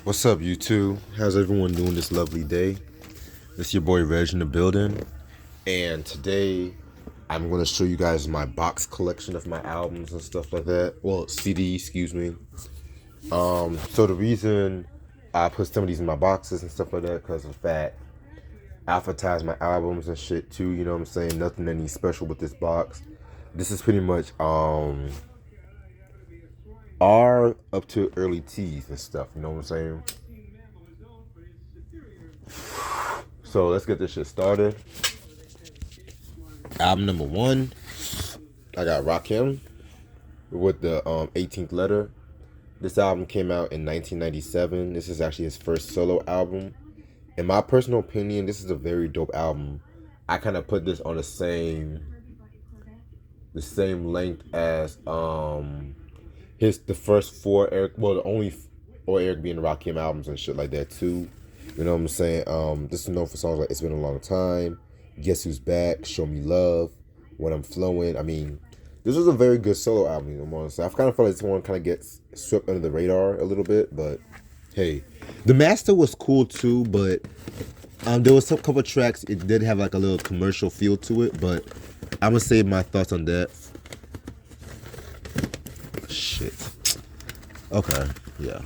What's up, you two? How's everyone doing this lovely day? It's your boy Reg in the building, and today I'm going to show you guys my box collection of my albums and stuff like that. Well, CD, excuse me. So the reason I put some of these in my boxes and stuff like that, because in fact, I advertise my albums and shit too. You know what I'm saying? Nothing any special with this box. This is pretty much R up to early T's and stuff. You know what I'm saying? So let's get this shit started. Album number one, I got Rakim with the 18th Letter. This album came out in 1997. This is actually his first solo album. In my personal opinion, this is a very dope album. I kind of put this on the same length as the first four Eric, well, the only or Eric B and Rakim albums and shit like that too. You know what I'm saying? This is known for songs like It's Been a Long Time, Guess Who's Back, Show Me Love, When I'm Flowing. I mean, this was a very good solo album, you know what I'm saying? I kind of felt like this one kind of gets swept under the radar a little bit, but hey. The master was cool too, but there was some couple tracks, it did have like a little commercial feel to it, but I'm gonna save my thoughts on that. Shit. Okay, yeah.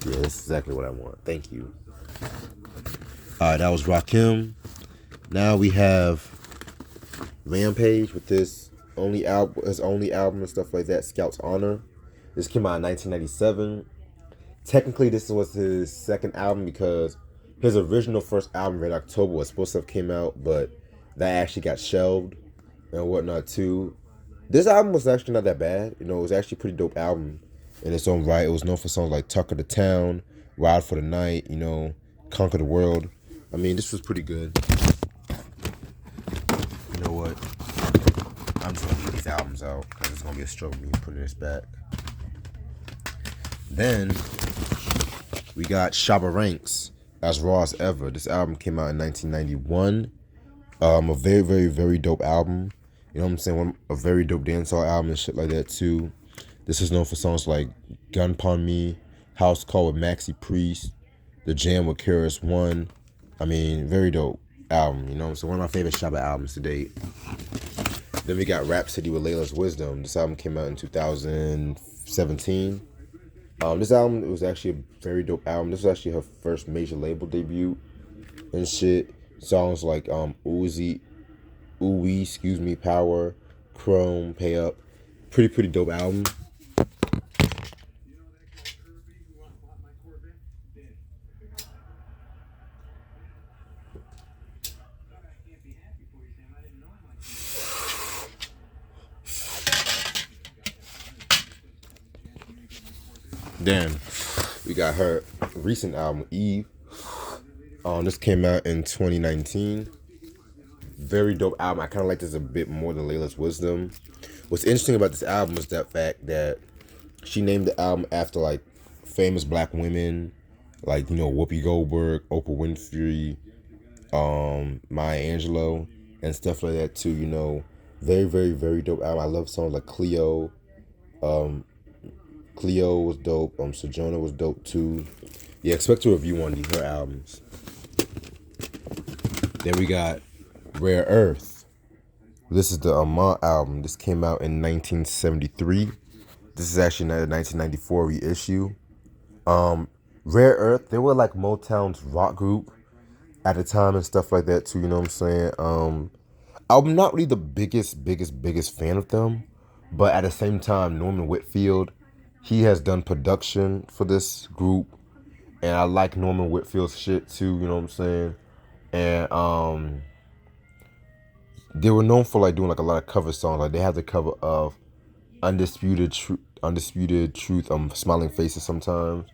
Yeah, that's exactly what I want. Thank you. Alright, that was Rakim. Now we have Rampage with his only album and stuff like that, Scout's Honor. This came out in 1997. Technically, this was his second album because his original first album, Red October, was supposed to have came out, but that actually got shelved and whatnot too. This album was actually not that bad. You know, it was actually a pretty dope album in its own right. It was known for songs like Tucker the Town, Ride for the Night, you know, Conquer the World. I mean, this was pretty good. You know what? I'm just gonna get these albums out because it's gonna be a struggle me putting this back. Then we got Shabba Ranks, As Raw as Ever. This album came out in 1991. A very, very, very dope album. You know what I'm saying? A very dope dancehall album and shit like that too. This is known for songs like Gun Pon Me, House Call with Maxi Priest, The Jam with KRS One. I mean, very dope album. You know what I'm saying? One of my favorite Shabba albums to date. Then we got Rhapsody with Layla's Wisdom. This album came out in 2017. This album was actually a very dope album. This was actually her first major label debut and shit. Songs like Uzi, excuse me, Power, Chrome, Pay Up. Pretty dope album. Then we got her recent album, Eve. This came out in 2019. Very dope album. I kind of like this a bit more than Layla's Wisdom. What's interesting about this album is that fact that she named the album after like famous black women, like, you know, Whoopi Goldberg, Oprah Winfrey, Maya Angelou, and stuff like that too. You know, very, very, very dope album. I love songs like Cleo. Cleo was dope. Sojourner was dope too. Yeah, expect to review one of her albums. Then we got Rare Earth. This is the Amant album. This came out in 1973. This is actually a 1994 reissue. Rare Earth, they were like Motown's rock group at the time and stuff like that too, you know what I'm saying? I'm not really the biggest fan of them, but at the same time, Norman Whitfield, he has done production for this group, and I like Norman Whitfield's shit too, you know what I'm saying? And they were known for like doing like a lot of cover songs. Like they have the cover of Undisputed Truth, Smiling Faces sometimes,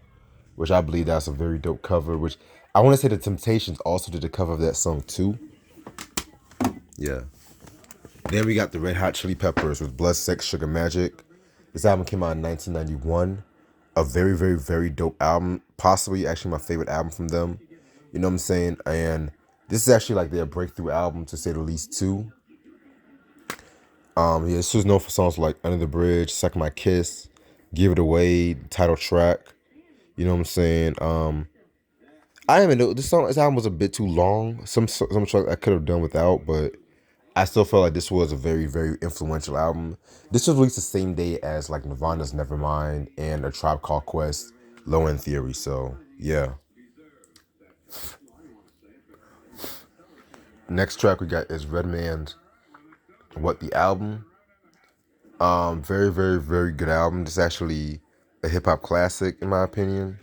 which I believe that's a very dope cover, which I want to say the Temptations also did the cover of that song too. Yeah. Then we got the Red Hot Chili Peppers with Blood, Sex, Sugar Magic. This album came out in 1991. A very, very, very dope album. Possibly actually my favorite album from them. You know what I'm saying? And this is actually like their breakthrough album, to say the least, too. Yeah, this was known for songs like Under the Bridge, Suck My Kiss, Give It Away, the title track. You know what I'm saying? I even know this album was a bit too long. Some tracks I could have done without, but I still felt like this was a very, very influential album. This was released the same day as like Nirvana's Nevermind and A Tribe Called Quest, Low End Theory. So yeah. Next track we got is Redman's What the Album. Very, very, very good album. This is actually a hip hop classic in my opinion.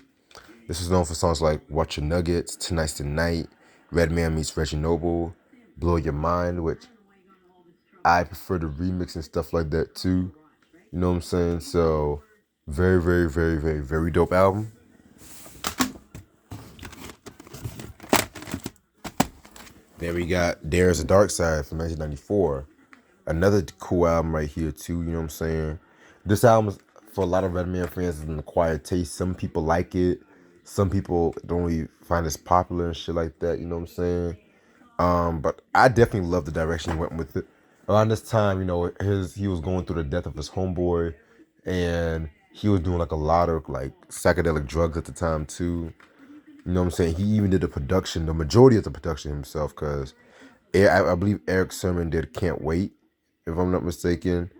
This is known for songs like Watch Your Nuggets, Tonight's the Night, Redman meets Reggie Noble, Blow Your Mind, which I prefer the remix and stuff like that too. You know what I'm saying? So very, very, very, very, very dope album. Then we got There's a Dark Side from 1994. Another cool album right here too, you know what I'm saying? This album, for a lot of Redman fans, is an acquired taste. Some people like it. Some people don't really find it popular and shit like that, you know what I'm saying? But I definitely love the direction he went with it. Around this time, you know, he was going through the death of his homeboy, and he was doing like a lot of like psychedelic drugs at the time too. You know what I'm saying? He even did the production, the majority of the production himself, because I believe Eric Sermon did "Can't Wait," if I'm not mistaken.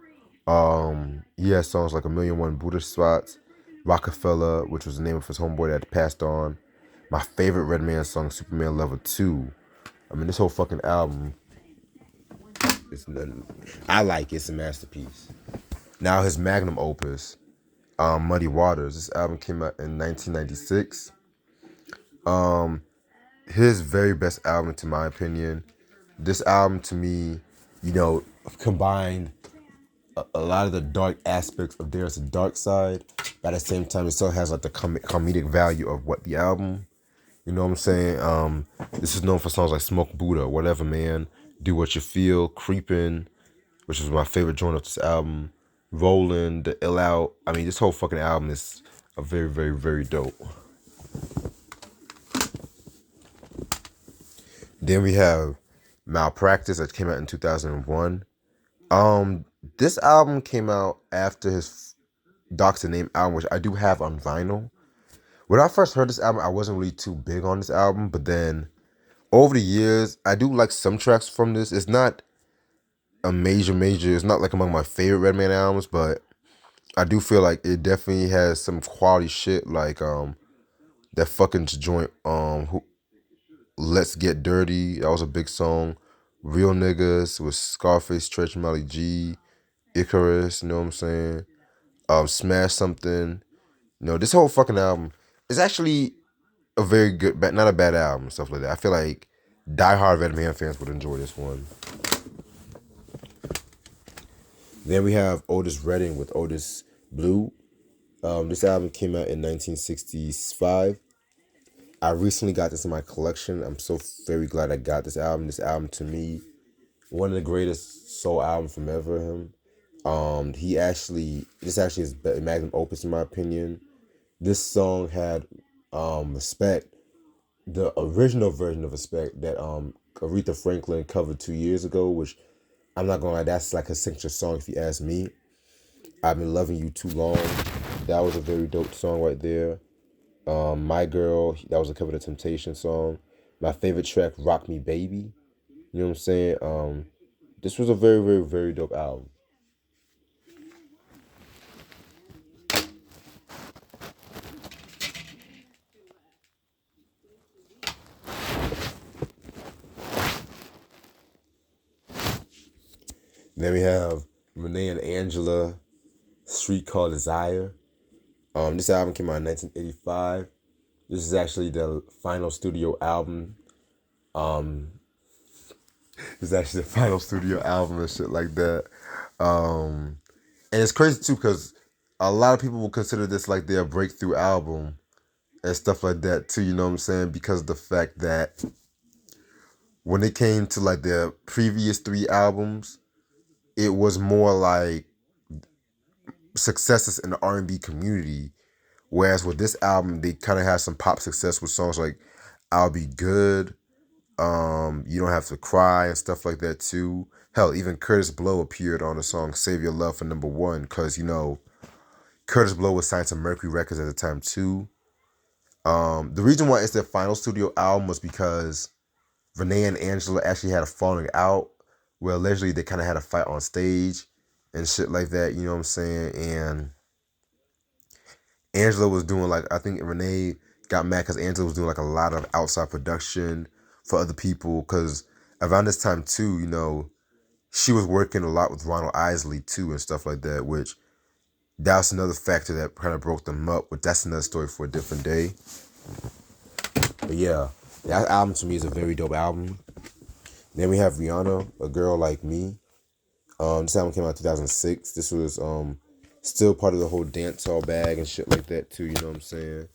He has songs like "A Million One Buddhist Spots," "Rockefeller," which was the name of his homeboy that passed on. My favorite Redman song, "Superman Lover 2." I mean, this whole fucking album is nothing. I like it. It's a masterpiece. Now his magnum opus, Muddy Waters. This album came out in 1996. His very best album, to my opinion. This album, to me, you know, combined a lot of the dark aspects of There's a Dark Side, but at the same time, it still has like the comedic value of what the album. You know what I'm saying? This is known for songs like Smoke Buddha, Whatever Man, Do What You Feel, Creepin', which is my favorite joint of this album, Rollin', The Ill Out. I mean, this whole fucking album is a very, very, very dope. Then we have Malpractice that came out in 2001. This album came out after his Doctor Name album, which I do have on vinyl. When I first heard this album, I wasn't really too big on this album, but then over the years, I do like some tracks from this. It's not a major. It's not like among my favorite Redman albums, but I do feel like it definitely has some quality shit. Like that fucking joint. Let's Get Dirty. That was a big song. Real Niggas with Scarface, Stretch Melly G, Icarus. You know what I'm saying? Smash Something. You know, this whole fucking album is actually a very good, not a bad album and stuff like that. I feel like diehard Redman fans would enjoy this one. Then we have Otis Redding with Otis Blue. This album came out in 1965. I recently got this in my collection. I'm so very glad I got this album. This album, to me, one of the greatest soul albums from ever. Him. This actually is magnum opus in my opinion. This song had Respect, the original version of Respect that Aretha Franklin covered 2 years ago, which I'm not gonna lie, that's like a signature song if you ask me. I've Been Loving You Too Long. That was a very dope song right there. My Girl, that was a cover of the Temptation song. My favorite track, Rock Me Baby. You know what I'm saying? This was a very, very, very dope album. Then we have Renee and Angela, Street Called Desire. This album came out in 1985. This is actually the final studio album. Um, this is actually the final studio album and shit like that. And it's crazy too because a lot of people will consider this like their breakthrough album and stuff like that too. You know what I'm saying? Because of the fact that when it came to like their previous three albums, it was more like successes in the R&B community. Whereas with this album, they kind of had some pop success with songs like "I'll Be Good," "You Don't Have to Cry" and stuff like that too. Hell, even Curtis Blow appeared on the song "Save Your Love" for number one because you know Curtis Blow was signed to Mercury Records at the time too. The reason why it's their final studio album was because Renee and Angela actually had a falling out where allegedly they kind of had a fight on stage and shit like that, you know what I'm saying? And Angela was doing like, I think Renee got mad because Angela was doing like a lot of outside production for other people because around this time too, you know, she was working a lot with Ronald Isley too and stuff like that, which that's another factor that kind of broke them up, but that's another story for a different day. But yeah, that album to me is a very dope album. Then we have Rihanna, A Girl Like Me. This album came out in 2006. This was still part of the whole dancehall bag and shit like that too, you know what I'm saying?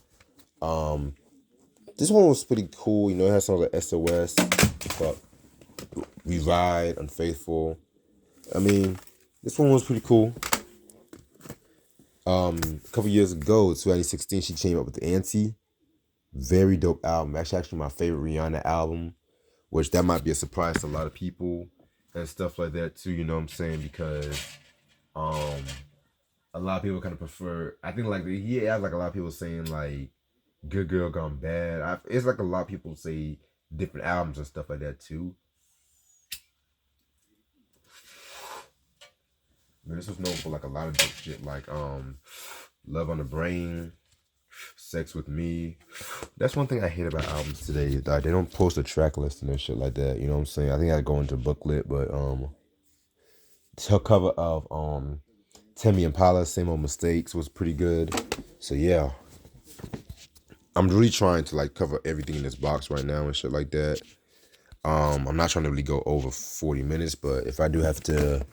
This one was pretty cool, you know, it has songs like SOS, fuck, We Ride, Unfaithful. I mean, this one was pretty cool. A couple years ago, 2016, she came up with the Anti. Very dope album. Actually my favorite Rihanna album, which that might be a surprise to a lot of people and stuff like that too, you know what I'm saying? Because a lot of people kind of prefer, I think like he has like a lot of people saying like Good Girl Gone Bad. It's like a lot of people say different albums and stuff like that too. But this was known for like a lot of dope shit like Love on the Brain, Sex with Me. That's one thing I hate about albums today. Like they don't post a track list and shit like that. You know what I'm saying? I think I go into booklet, but her cover of Tame Impala, Same Old Mistakes was pretty good. So yeah. I'm really trying to like cover everything in this box right now and shit like that. I'm not trying to really go over 40 minutes, but if I do have to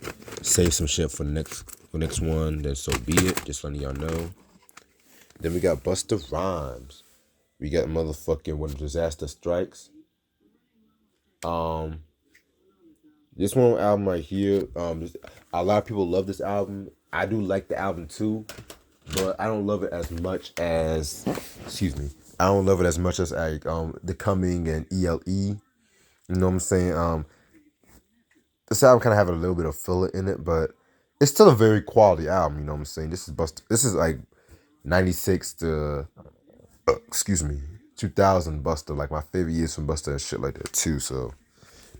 save some shit for the next one, then so be it. Just letting y'all know. Then we got Busta Rhymes. We got motherfucking When Disaster Strikes. This one album right here. A lot of people love this album. I do like the album too, but I don't love it as much as. Excuse me. I don't love it as much as like The Coming and ELE. You know what I'm saying? This album kind of have a little bit of filler in it, but it's still a very quality album. You know what I'm saying? This is Busta. This is like 96 to excuse me 2000 Busta. Like my favorite years from Busta and shit like that too. So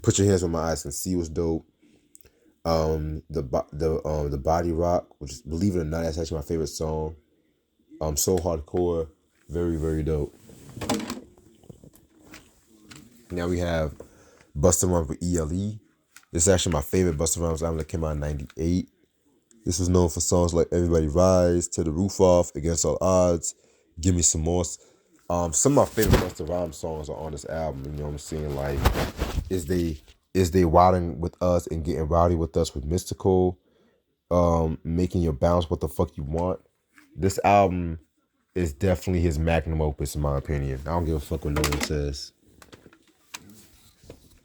Put Your Hands on My Eyes and See was dope. The Body Rock, which is, believe it or not, that's actually my favorite song. So Hardcore, very very dope. Now we have Busta Rhymes with ELE. This is actually my favorite Busta Rhymes album that came out in '98. This was known for songs like Everybody Rise, Tear the Roof Off, Against All Odds, Give Me Some More. Some of my favorite Busta Rhymes songs are on this album. You know what I'm saying? Like, is they wilding with us and getting rowdy with us with Mystical, making your bounce what the fuck you want. This album is definitely his magnum opus in my opinion. I don't give a fuck what no one says.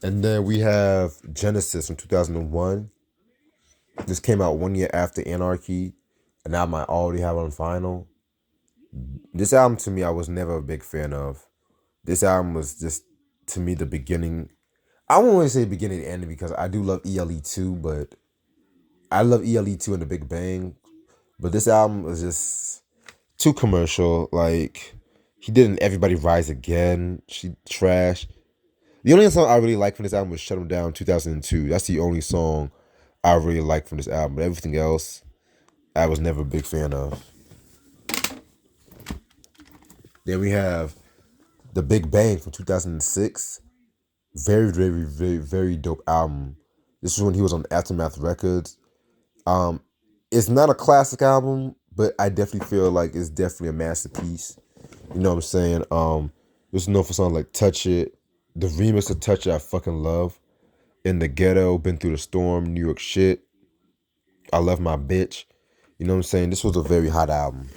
And then we have Genesis from 2001. This came out 1 year after Anarchy, an album I already have on vinyl. This album to me, I was never a big fan of. This album was just, to me, the beginning. I won't really say beginning and ending because I do love ELE too, but I love ELE too in the Big Bang. But this album was just too commercial. Like, he did an Everybody Rise Again. She trash. The only song I really liked from this album was Shut 'Em Down 2002. That's the only song I really liked from this album. But everything else, I was never a big fan of. Then we have The Big Bang from 2006. Very, very, very, very dope album. This is when he was on Aftermath Records. It's not a classic album, but I definitely feel like it's definitely a masterpiece. You know what I'm saying? This is known for songs like Touch It. The remix of Touch It I fucking love. In the Ghetto, Been Through the Storm, New York Shit. I Love My Bitch. You know what I'm saying? This was a very hot album.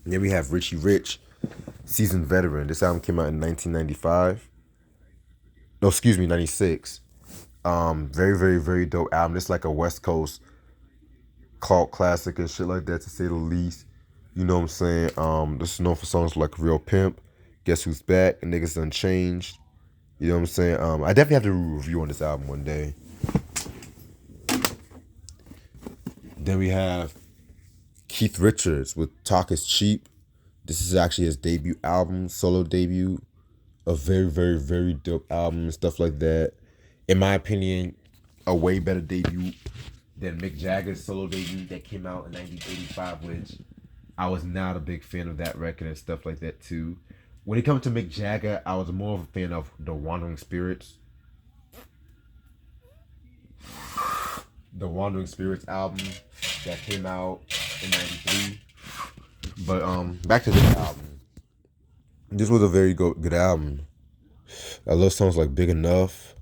And then we have Richie Rich, Seasoned Veteran. This album came out in 1995. No, excuse me, 96. Very, very, very dope album. It's like a West Coast cult classic and shit like that, to say the least. You know what I'm saying? This is known for songs like Real Pimp, Guess Who's Back, and Niggas Unchanged. You know what I'm saying? I definitely have to do a review on this album one day. Then we have Keith Richards with Talk Is Cheap. This is actually his debut album, solo debut. A very, very, very dope album and stuff like that. In my opinion, a way better debut than Mick Jagger's solo debut that came out in 1985, which I was not a big fan of that record and stuff like that too. When it comes to Mick Jagger, I was more of a fan of The Wandering Spirits. The Wandering Spirits album that came out in '93. But back to this album. This was a very good album. I love songs like Big Enough,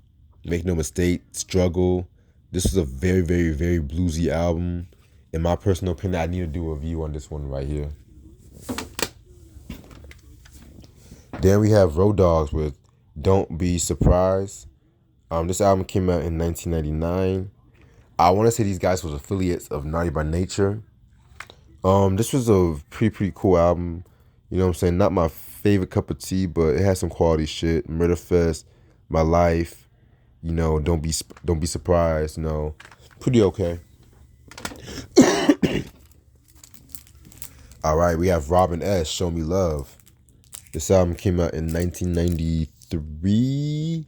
Make No Mistake, Struggle. This was a very, very, very bluesy album. In my personal opinion, I need to do a review on this one right here. Then we have Road Dogs with Don't Be Surprised. This album came out in 1999. I want to say these guys was affiliates of Naughty by Nature. This was a pretty cool album. You know what I'm saying? Not my favorite cup of tea, but it has some quality shit. Murderfest, My Life, you know, Don't Be Surprised, you know. Pretty okay. All right, we have Robin S. Show Me Love. This album came out in 1993.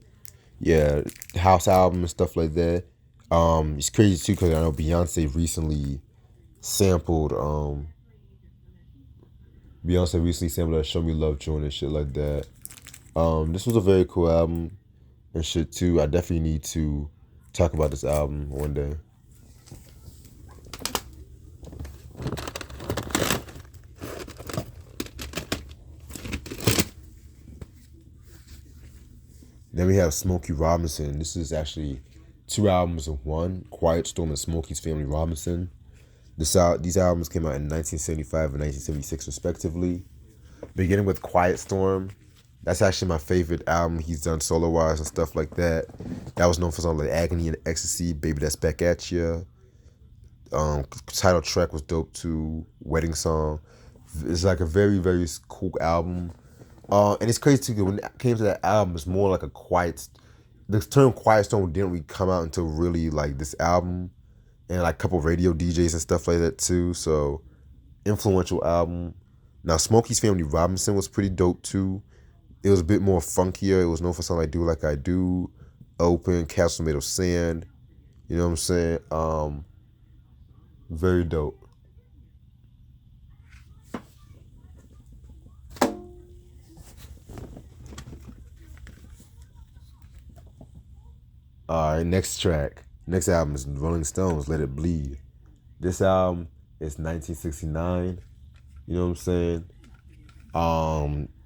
Yeah, house album and stuff like that. It's crazy too because I know Beyonce recently sampled that Show Me Love joint and shit like that. This was a very cool album and shit too. I definitely need to talk about this album one day. Then we have Smokey Robinson. This is actually two albums in one. Quiet Storm and Smokey's Family Robinson. These albums came out in 1975 and 1976 respectively. Beginning with Quiet Storm. That's actually my favorite album he's done solo-wise and stuff like that. That was known for songs like Agony and Ecstasy, Baby That's Back At Ya. Title track was dope too. Wedding Song. It's like a very, very cool album. And it's crazy too, because when it came to that album, it's more like a quiet. The term Quiet Storm didn't really come out until really like this album, and like a couple radio DJs and stuff like that too. So influential album. Now Smokey's Family Robinson was pretty dope too. It was a bit more funkier. It was known for something like Do Like I Do, Open, Castle Made of Sand. You know what I'm saying? Very dope. All right, next track. Next album is Rolling Stones, Let It Bleed. This album is 1969. You know what I'm saying?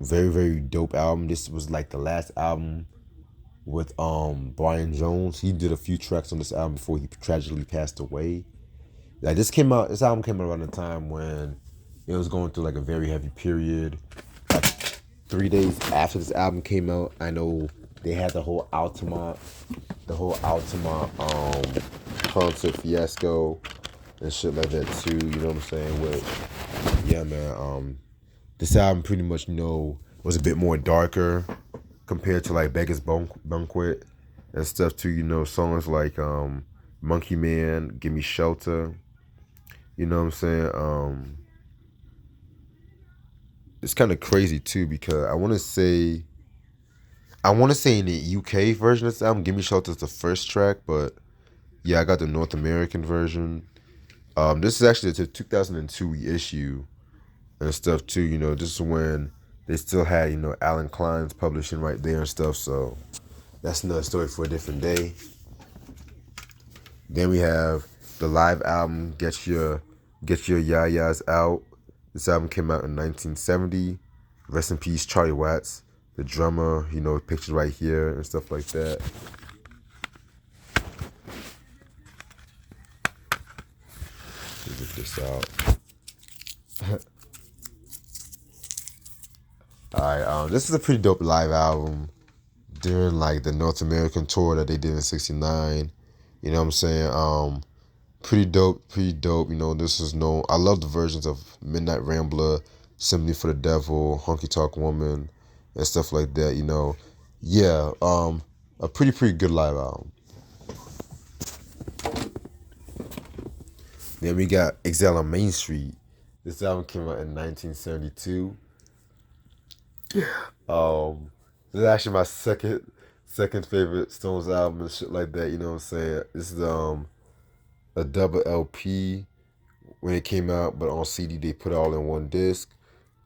Very, very dope album. This was like the last album with Brian Jones. He did a few tracks on this album before he tragically passed away. Like this album came out around the time when it was going through like a very heavy period. Like 3 days after this album came out, I know they had the whole Altamont concert fiasco and shit like that too. You know what I'm saying? Which, yeah, man. This album pretty much, was a bit more darker compared to like Beggar's Banquet and stuff too. You know, songs like Monkey Man, Give Me Shelter. You know what I'm saying? It's kind of crazy too because I want to say in the UK version of this album, Give Me Shelter is the first track, but yeah, I got the North American version. This is actually a 2002 reissue and stuff too. You know, this is when they still had, Alan Klein's publishing right there and stuff. So that's another story for a different day. Then we have the live album, Get Your Yayas Out. This album came out in 1970. Rest in peace, Charlie Watts, the drummer. Pictured right here and stuff like that. Let me get this out. Alright, this is a pretty dope live album during like the North American tour that they did in '69. You know what I'm saying? Pretty dope. This is known. I love the versions of Midnight Rambler, Symphony for the Devil, Honky Tonk Woman, and stuff like that. Yeah. A pretty good live album. Then we got Exile on Main Street. This album came out in 1972. Um, this is actually my second favorite Stones album and shit like that. You know what I'm saying? This is a double LP when it came out, but on CD they put it all in one disc.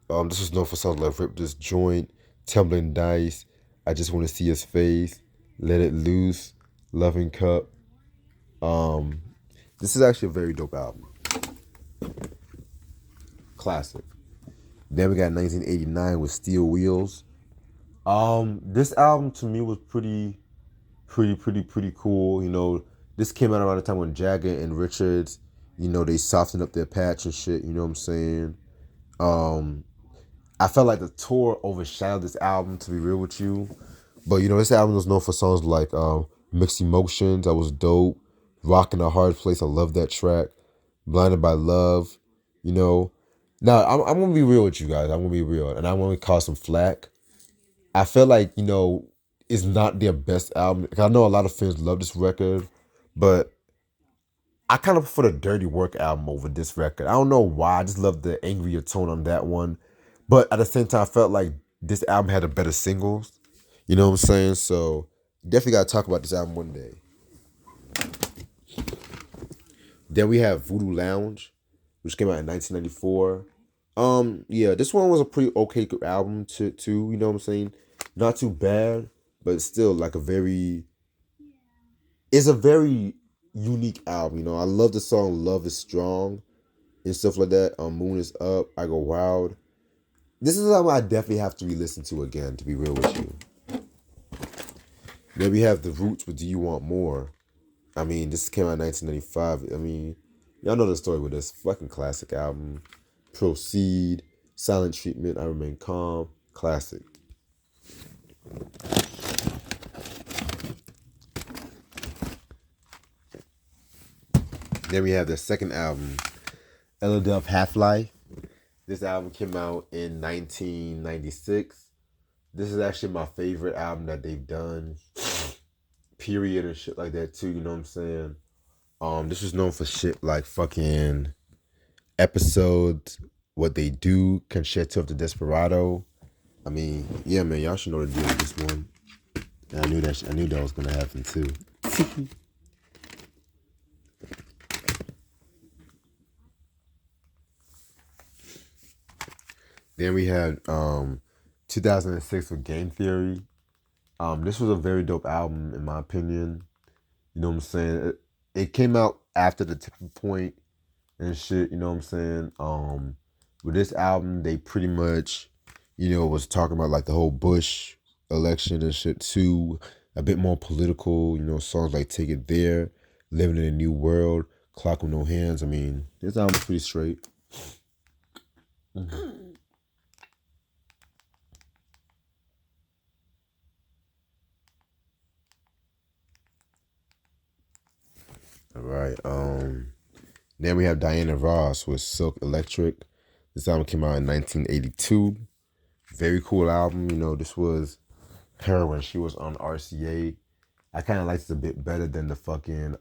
This was known for songs like "Rip This Joint," "Tumbling Dice," "I Just Want to See His Face," "Let It Loose," "Loving Cup." Um, this is actually a very dope album, classic. Then we got 1989 with Steel Wheels. This album to me was pretty cool. You know, this came out around the time when Jagger and Richards, you know, they softened up their patch and shit. You know what I'm saying? Um, I felt like the tour overshadowed this album. To be real with you, but you know, this album was known for songs like "Mixed Emotions." That was dope. "Rockin' a Hard Place." I love that track. "Blinded by Love." You know. Now I'm gonna be real with you guys. I'm gonna be real, and I'm gonna cause some flack. I feel like, you know, it's not their best album. I know a lot of fans love this record, but I kind of prefer the Dirty Work album over this record. I don't know why. I just love the angrier tone on that one. But at the same time, I felt like this album had a better singles. You know what I'm saying? So definitely got to talk about this album one day. Then we have Voodoo Lounge, which came out in 1994. Yeah, this one was a pretty okay album too. You know what I'm saying? Not too bad, but still like it's a very unique album. You know, I love the song "Love Is Strong" and stuff like that. "Moon Is Up," "I Go Wild." This is an album I definitely have to re-listen to again. To be real with you. Then we have The Roots with "Do You Want More." I mean, this came out in 1995. I mean, y'all know the story with this fucking classic album. "Proceed," "Silent Treatment," "I Remain Calm," classic. Then we have their second album, "Ella Half-Life." This album came out in 1996. This is actually my favorite album that they've done. Period and shit like that too. You know what I'm saying? This was known for shit like fucking episodes, "What They Do," "Concerto of the Desperado." I mean, yeah, man, y'all should know the deal with this one. And I knew that was gonna happen too. Then we had 2006 with "Game Theory." This was a very dope album in my opinion. You know what I'm saying? It came out after the tipping point and shit. You know what I'm saying? With this album, they pretty much, you know, was talking about like the whole Bush election and shit too. A bit more political. You know, songs like "Take It There," "Living in a New World," "Clock with No Hands." I mean, this album's pretty straight. Mhm. All right. Then we have Diana Ross with "Silk Electric." This album came out in 1982. Very cool album. You know, this was her when she was on RCA. I kind of liked it a bit better than the fucking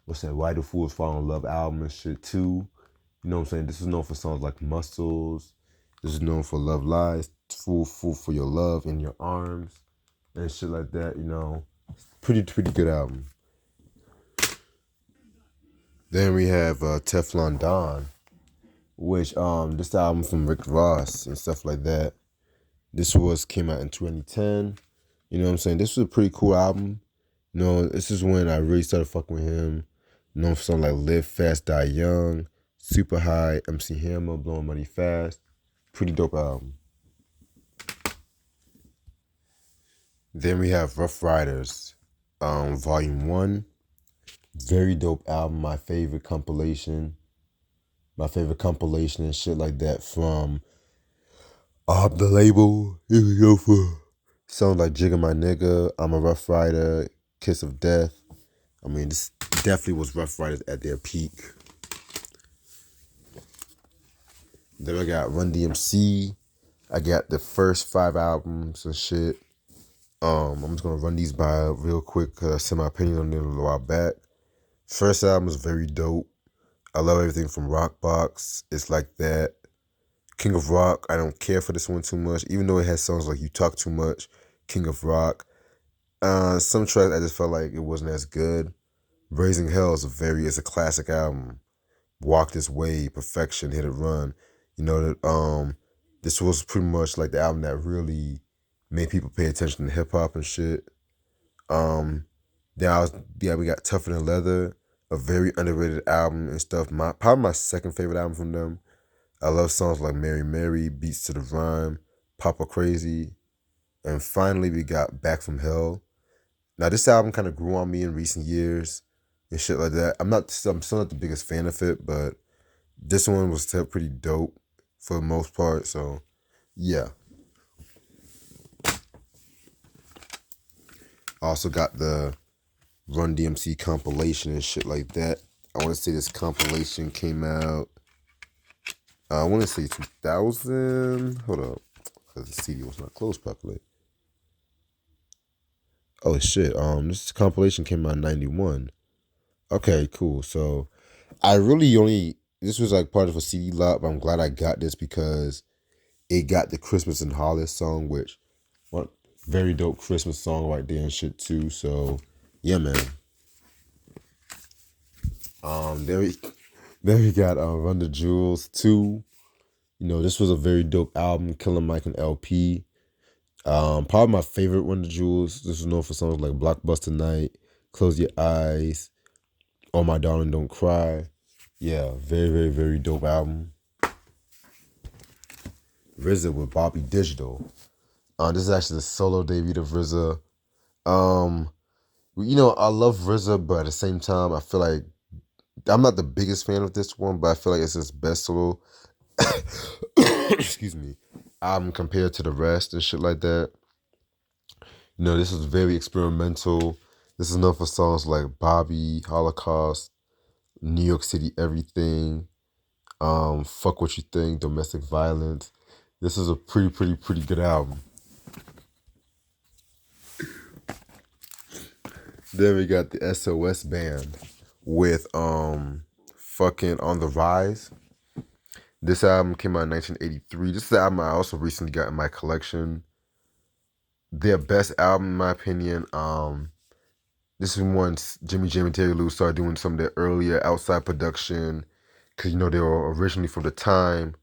what's that? "Why Do Fools Fall in Love" album and shit too. You know what I'm saying? This is known for songs like "Muscles." This is known for "Love Lies," Fool for Your Love," "In Your Arms," and shit like that. You know, pretty good album. Then we have Teflon Don, which this album from Rick Ross and stuff like that. This was came out in 2010. You know what I'm saying? This was a pretty cool album. You know, this is when I really started fucking with him. Known for something like "Live Fast, Die Young," "Super High," MC Hammer, "Blowing Money Fast." Pretty dope album. Then we have Rough Riders, Volume 1. Very dope album. My favorite compilation and shit like that from the label. Here we go for songs like "Jigga My Nigga," "I'm a Rough Rider," "Kiss of Death." I mean, this definitely was Rough Riders at their peak. Then I got Run DMC. I got the first 5 albums and shit. I'm just gonna run these by real quick because I said my opinion on them a while back. First album is very dope. I love everything from "Rock Box," "It's Like That," King of Rock, I don't care for this one too much, even though it has songs like You Talk Too Much, King of Rock. Some tracks I just felt like it wasn't as good. Raising Hell is it's a classic album. Walk This Way, Perfection, Hit and Run. You know that this was pretty much like the album that really made people pay attention to hip hop and shit. Um, we got Tougher Than Leather, a very underrated album and stuff. Probably my second favorite album from them. I love songs like Mary Mary, Beats to the Rhyme, Papa Crazy, and finally we got Back from Hell. Now this album kind of grew on me in recent years and shit like that. I'm still not the biggest fan of it, but this one was still pretty dope for the most part. So yeah. I also got the Run DMC compilation and shit like that. I want to say this compilation came out. I want to say 2000. Hold up, because the CD was not closed properly. Oh shit. This compilation came out in 91. Okay, cool. So I really only this was like part of a CD lot, but I'm glad I got this because it got the Christmas in Hollis song, which what very dope Christmas song right there and shit too. So yeah, man. Then we got Run the Jewels 2. You know, this was a very dope album, Killer Mike and LP. Probably my favorite Run the Jewels. This is known for songs like Blockbuster Night, Close Your Eyes, Oh My Darling Don't Cry. Yeah, very, very, very dope album. RZA with Bobby Digital. This is actually the solo debut of RZA. I love RZA, but at the same time, I feel like I'm not the biggest fan of this one, but I feel like it's his best solo excuse me, album compared to the rest and shit like that. You know, this is very experimental. This is known for songs like Bobby, Holocaust, New York City Everything, Fuck What You Think, Domestic Violence. This is a pretty good album. Then we got the SOS Band with fucking On the Rise. This album came out in 1983. This is the album I also recently got in my collection. Their best album, in my opinion. This is once Jimmy Jam and Terry Lou started doing some of their earlier outside production, because they were originally from the time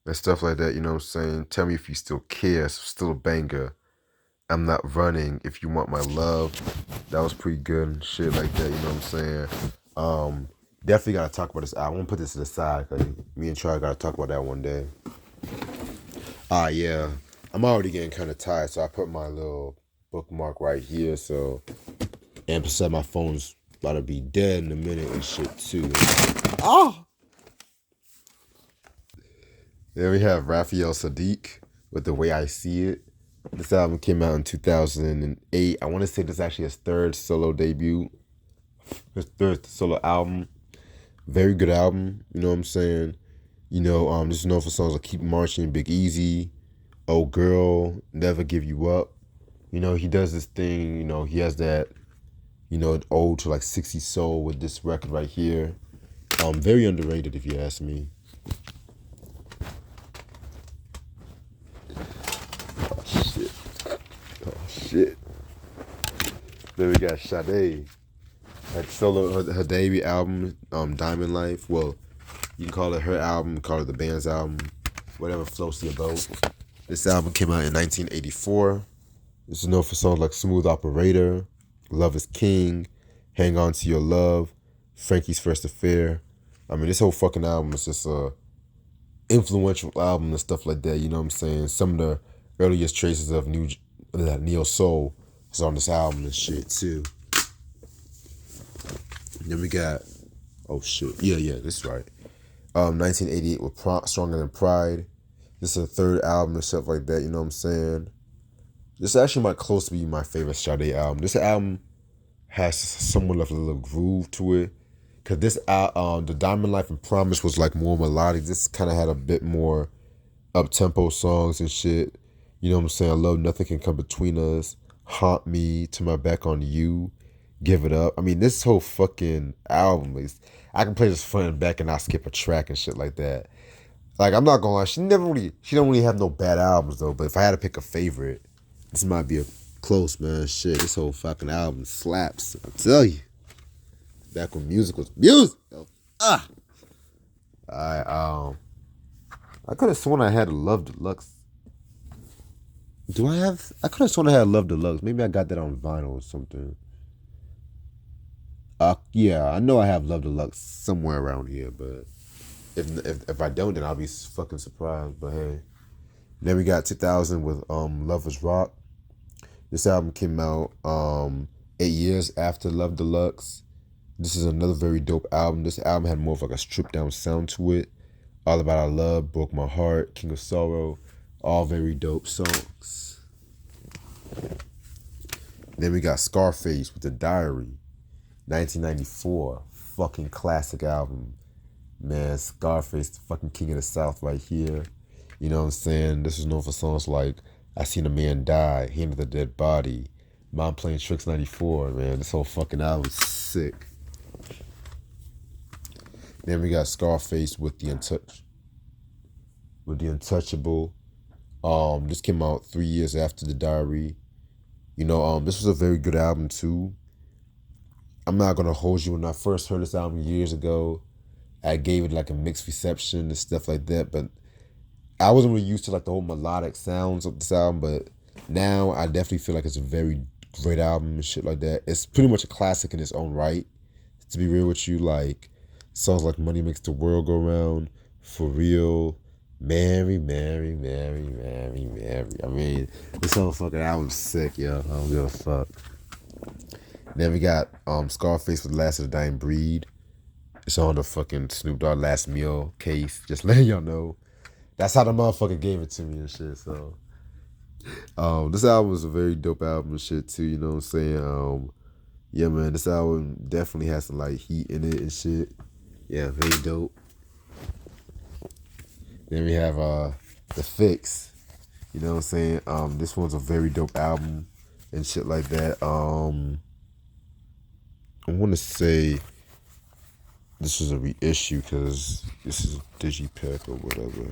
and stuff like that. You know what I'm saying? Tell Me If You Still Care, still a banger. I'm Not Running, If You Want My Love. That was pretty good and shit like that. You know what I'm saying? Definitely gotta talk about this album. I'm gonna put this to the side because me and Troy gotta talk about that one day. Yeah. I'm already getting kind of tired, so I put my little bookmark right here. So, and besides, my phone's about to be dead in a minute and shit too. Oh. Then we have Raphael Sadiq with The Way I See It. This album came out in 2008. I want to say this is actually his third solo debut. His third solo album. Very good album. You know what I'm saying? This is known for songs like Keep Marching, Big Easy, Oh Girl, Never Give You Up. He does this thing, he has that, old to like 60s soul with this record right here. Very underrated if you ask me. Oh shit. Then we got Sade. Her debut album, Diamond Life. Well, you can call it her album, call it the band's album, whatever floats your boat. This album came out in 1984. This is known for songs like Smooth Operator, Love Is King, Hang On To Your Love, Frankie's First Affair. I mean, this whole fucking album is just a influential album and stuff like that. You know what I'm saying? Some of the earliest traces of neo soul is on this album and shit too. Then we got, oh shit, yeah, this is right. 1988 with Stronger Than Pride. This is a third album and stuff like that. You know what I'm saying? This actually might close to be my favorite Sade album. This album has somewhat of a little groove to it. Cause the Diamond Life and Promise was like more melodic. This kind of had a bit more up-tempo songs and shit. You know what I'm saying? I love Nothing Can Come Between Us, Haunt Me, Turn My Back on You, Give It Up. I mean, this whole fucking album is, I can play this front and back and not skip a track and shit like that. Like I'm not gonna lie, she don't really have no bad albums though. But if I had to pick a favorite, this might be a close, man. Shit, this whole fucking album slaps. I tell you, back when music was music. Ah, I I could have sworn I had a Love Deluxe. Do I have? I could have sworn I had Love Deluxe. Maybe I got that on vinyl or something. Yeah, I know I have Love Deluxe somewhere around here, but if I don't, then I'll be fucking surprised. But hey, then we got 2000 with Lovers Rock. This album came out 8 years after Love Deluxe. This is another very dope album. This album had more of like a stripped down sound to it. All About Our Love, Broke My Heart, King of Sorrow, all very dope songs. Then we got Scarface with The Diary, 1994, fucking classic album. Man, Scarface, the fucking king of the South right here. You know what I'm saying? This is known for songs like I Seen a Man Die, Hand of the Dead Body, Mom Playing Tricks 94, man. This whole fucking album is sick. Then we got Scarface with The Untouchable. This came out 3 years after The Diary. You know, this was a very good album too. I'm not gonna hold you. When I first heard this album years ago, I gave it like a mixed reception and stuff like that. But I wasn't really used to like the whole melodic sounds of this album. But now I definitely feel like it's a very great album and shit like that. It's pretty much a classic in its own right. To be real with you, like songs like Money Makes the World Go Round, For Real, Mary, Mary, Mary, Mary, Mary. I mean, this whole fucking album's sick, yo. I don't give a fuck. Then we got Scarface with Last of the Dying Breed. It's on the fucking Snoop Dogg Last Meal case. Just letting y'all know. That's how the motherfucker gave it to me and shit. So, this album was a very dope album and shit too. You know what I'm saying? Yeah, man, this album definitely has some like heat in it and shit. Yeah, very dope. Then we have The Fix. You know what I'm saying? This one's a very dope album and shit like that. I want to say this is a reissue because this is a digipack or whatever.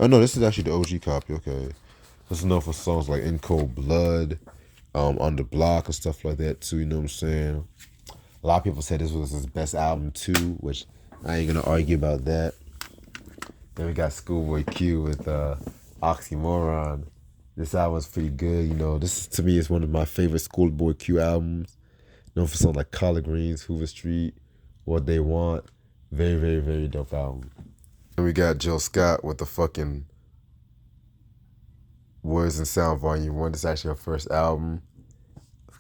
Oh no, this is actually the OG copy. Okay, this is known for songs like In Cold Blood, On the Block and stuff like that too. You know what I'm saying? A lot of people said this was his best album too, which I ain't gonna argue about that. Then we got Schoolboy Q with Oxymoron. This album's pretty good. You know, this to me is one of my favorite Schoolboy Q albums. Known for songs like Collard Greens, Hoover Street, What They Want. Very, very, very dope album. And we got Jill Scott with the fucking Words and Sound Volume 1. This is actually her first album.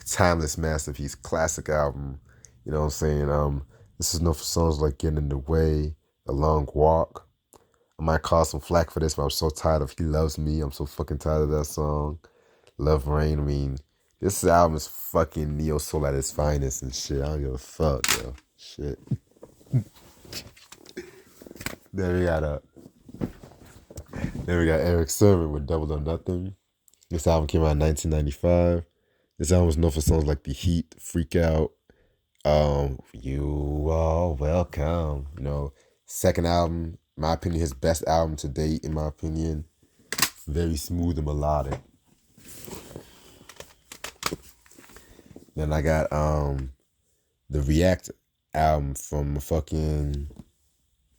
Timeless masterpiece, classic album. You know what I'm saying? This is known for songs like Getting in the Way, A Long Walk. I might call some flack for this, but I'm so tired of He Loves Me. I'm so fucking tired of that song. Love Rain. I mean, this album is fucking neo soul at its finest and shit. I don't give a fuck, yo. Shit. Then we got Eric Sermon with Double or Nothing. This album came out in 1995. This album was known for songs like The Heat, Freak Out, You Are Welcome. You know, second album, in my opinion, his best album to date, in my opinion. Very smooth and melodic. Then I got the React album from fucking.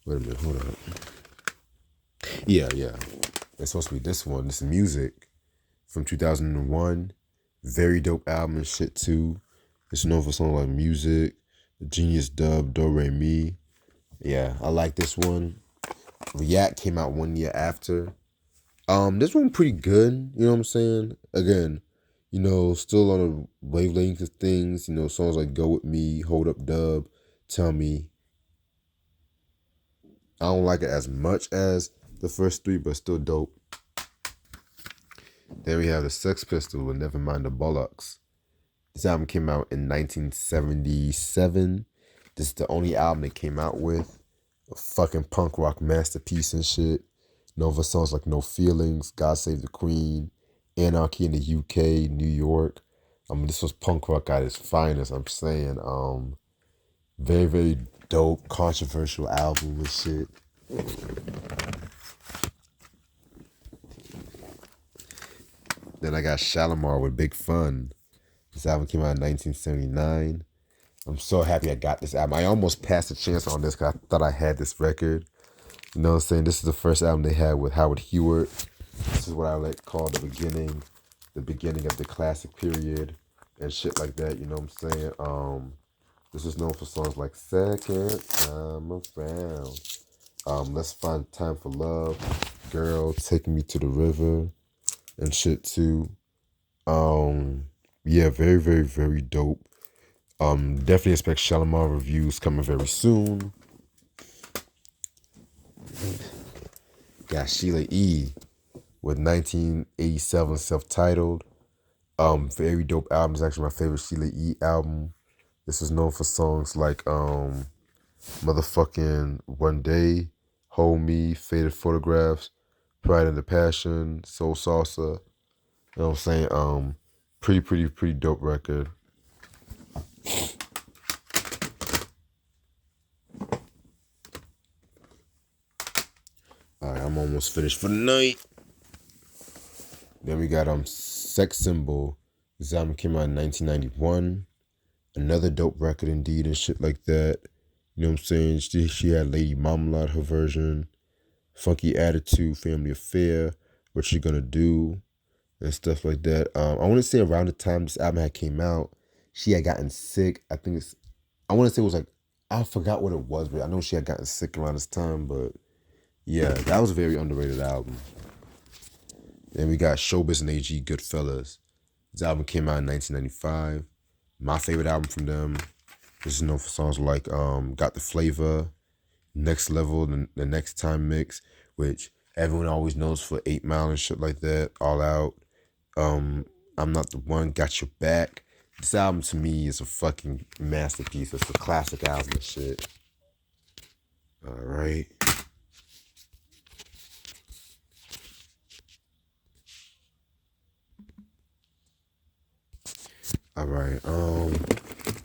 Wait a minute, hold on. Yeah. It's supposed to be this one. This is Music from 2001. Very dope album and shit too. It's known for songs like Music, Genius Dub, Do Re Mi. Yeah, I like this one. React came out 1 year after. This one pretty good, you know what I'm saying? Again, you know, still on a wavelength of things, you know, songs like Go With Me, Hold Up Dub, Tell Me. I don't like it as much as the first three, but still dope. Then we have the Sex Pistols with Nevermind the Bollocks. This album came out in 1977. This is the only album they came out with. A fucking punk rock masterpiece and shit. Known for songs like No Feelings, God Save the Queen, Anarchy in the UK, New York. I mean, this was punk rock at its finest, I'm saying. Very, very dope, controversial album and shit. Then I got Shalimar with Big Fun. This album came out in 1979. I'm so happy I got this album. I almost passed a chance on this because I thought I had this record. You know what I'm saying? This is the first album they had with Howard Hewett. This is what I like call the beginning of the classic period and shit like that. You know what I'm saying? This is known for songs like Second Time Around, Let's Find Time for Love, Girl, Taking Me to the River, and shit too. Yeah, very, very, very dope. Definitely expect Shalimar reviews coming very soon. Got Sheila E. with 1987 self-titled. Very dope album. It's actually my favorite Sheila E. album. This is known for songs like motherfucking One Day, Hold Me, Faded Photographs, Pride and the Passion, Soul Salsa. You know what I'm saying? Pretty dope record. Alright, I'm almost finished for the night. Then we got Sex Symbol. This album came out in 1991. Another dope record indeed and shit like that. You know what I'm saying? She had Lady Marmalade, her version. Funky Attitude, Family Affair, What You Gonna Do, and stuff like that. I want to say around the time this album had came out, she had gotten sick. I want to say it was like, I forgot what it was, but I know she had gotten sick around this time, but yeah, that was a very underrated album. Then we got Showbiz and AG, Goodfellas. This album came out in 1995. My favorite album from them. This is known for songs like Got the Flavor, Next Level, the Next Time Mix, which everyone always knows for 8 Mile and shit like that, All Out. I'm Not the One, Got Your Back. This album to me is a fucking masterpiece. It's a classic album and shit. Alright. Alright,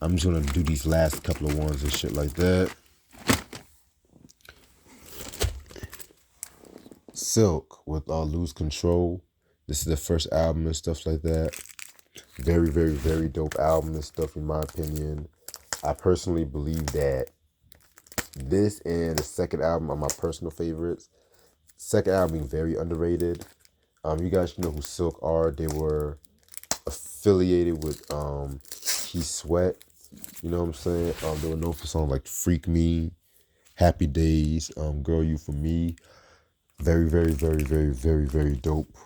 I'm just gonna do these last couple of ones and shit like that. Silk with Lose Control. This is the first album and stuff like that. Very, very, very dope album and stuff in my opinion. I personally believe that this and the second album are my personal favorites. Second album being very underrated. You guys know who Silk are. They were affiliated with Keith Sweat. You know what I'm saying? They were known for songs like Freak Me, Happy Days, Girl You For Me. Very, very, very, very, very, very dope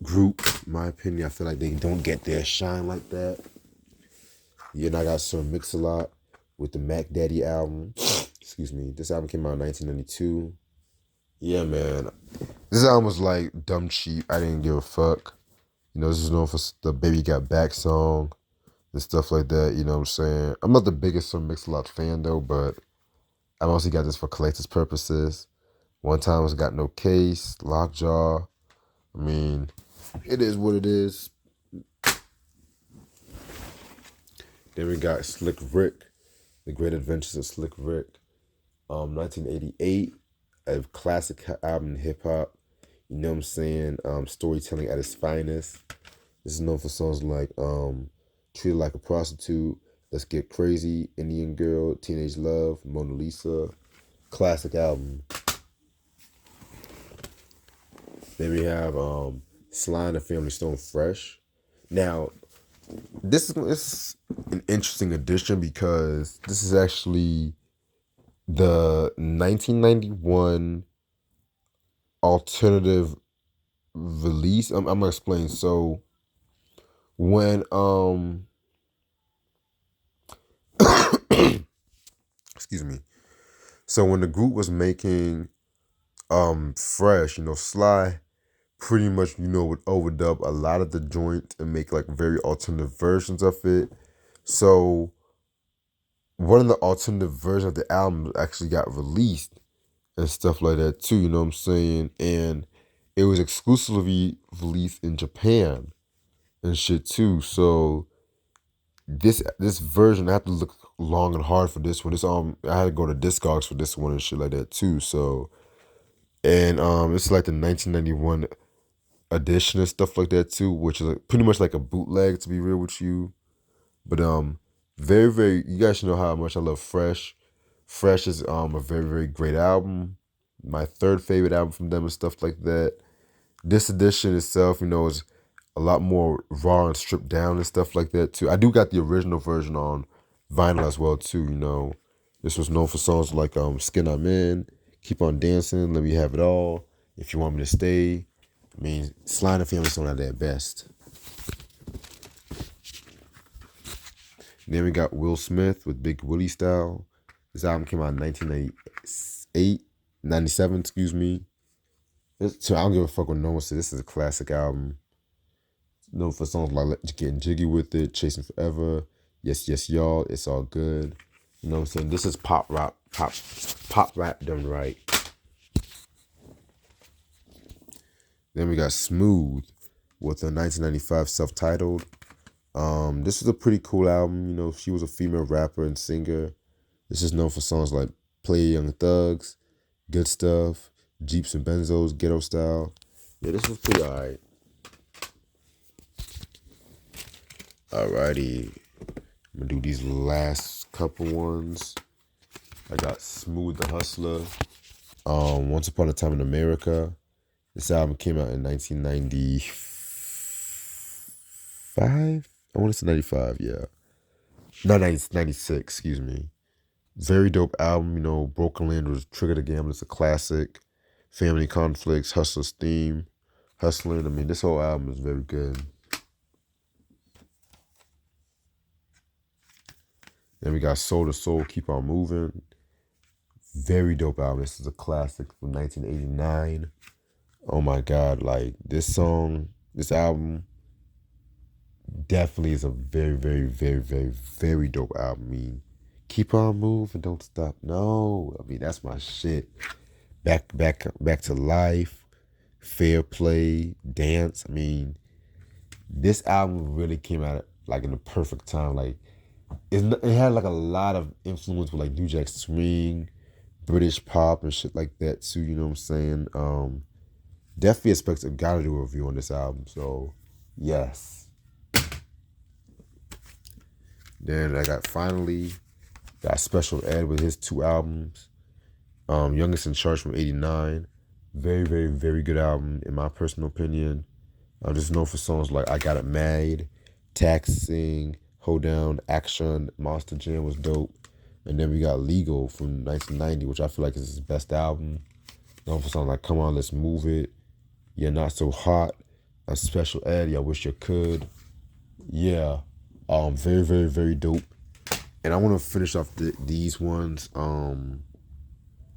group. In my opinion, I feel like they don't get their shine like that. Yeah, and I got Sir Mix-a-Lot with the Mac Daddy album. Excuse me. This album came out in 1992. Yeah, man. This album was like dumb cheap. I didn't give a fuck. You know, this is known for the Baby Got Back song and stuff like that. You know what I'm saying? I'm not the biggest Sir Mix-a-Lot fan though, but I mostly got this for collector's purposes. One time was Got No Case, Lockjaw. I mean, it is what it is. Then we got Slick Rick, The Great Adventures of Slick Rick. 1988, a classic album in hip hop. You know what I'm saying? Storytelling at its finest. This is known for songs like Treated Like a Prostitute, Let's Get Crazy, Indian Girl, Teenage Love, Mona Lisa. Classic album. Then we have Sly and the Family Stone Fresh. Now, this is an interesting addition because this is actually the 1991 alternative release. I'm gonna explain. So when excuse me. So when the group was making Fresh, you know, Sly pretty much, you know, would overdub a lot of the joint and make like very alternative versions of it. So one of the alternative versions of the album actually got released and stuff like that too, you know what I'm saying? And it was exclusively released in Japan and shit too. So this version, I have to look long and hard for this one. This I had to go to Discogs for this one and shit like that too. So and it's like the 1991 edition and stuff like that too, which is pretty much like a bootleg to be real with you. But very very, you guys should know how much I love Fresh. Fresh is a very very great album. My third favorite album from them and stuff like that. This edition itself, is a lot more raw and stripped down and stuff like that too. I do got the original version on vinyl as well too. This was known for songs like Skin I'm In, Keep on Dancing, Let Me Have It All, If You Want Me to Stay. I mean, Sly and the Family song at their best. Then we got Will Smith with Big Willie Style. This album came out in 97, excuse me. So I don't give a fuck what no one said. This is a classic album. Known for songs like Getting Jiggy With It, Chasing Forever, Yes, Yes, Y'all, It's All Good. You know what I'm saying? This is pop rap done right. Then we got Smooth with a 1995 self-titled. This is a pretty cool album. She was a female rapper and singer. This is known for songs like Play Young Thugs, Good Stuff, Jeeps and Benzos, Ghetto Style. Yeah, this was pretty alright. Alrighty. I'm gonna do these last couple ones. I got Smooth the Hustler. Once Upon a Time in America. This album came out in 1995. I want to say 95, yeah. Not 96, excuse me. Very dope album, Broken Land was Trigger the Gamble. It's a classic. Family Conflicts, Hustler's Theme, Hustling. I mean, this whole album is very good. Then we got Soul to Soul, Keep On Moving. Very dope album. This is a classic from 1989. Oh my God, like this album definitely is a very, very, very, very, very dope album. I mean, Keep On Moving, Don't Stop. No, I mean, that's my shit. Back to Life, Fair Play, Dance. I mean, this album really came out like in the perfect time. Like, it had like a lot of influence with like New Jack Swing, British pop and shit like that too. You know what I'm saying? Definitely gotta do a review on this album. So, yes. Then I got Special Ed with his 2 albums. Youngest in Charge from 89. Very, very, very good album in my personal opinion. I'm just known for songs like I Got It Made, Taxing, Hold Down, Action, Monster Jam was dope. And then we got Legal from 1990, which I feel like is his best album. Known for songs like Come On, Let's Move It, You're Not So Hot, A Special Ed, I Wish You Could. Yeah, very, very, very dope. And I want to finish off these ones.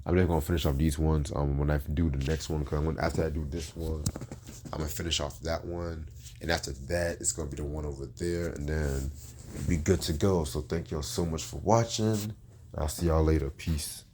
I'm just gonna finish off these ones. When I do the next one, because after I do this one, I'm gonna finish off that one, and after that, it's gonna be the one over there, and then be good to go. So thank y'all so much for watching. I'll see y'all later. Peace.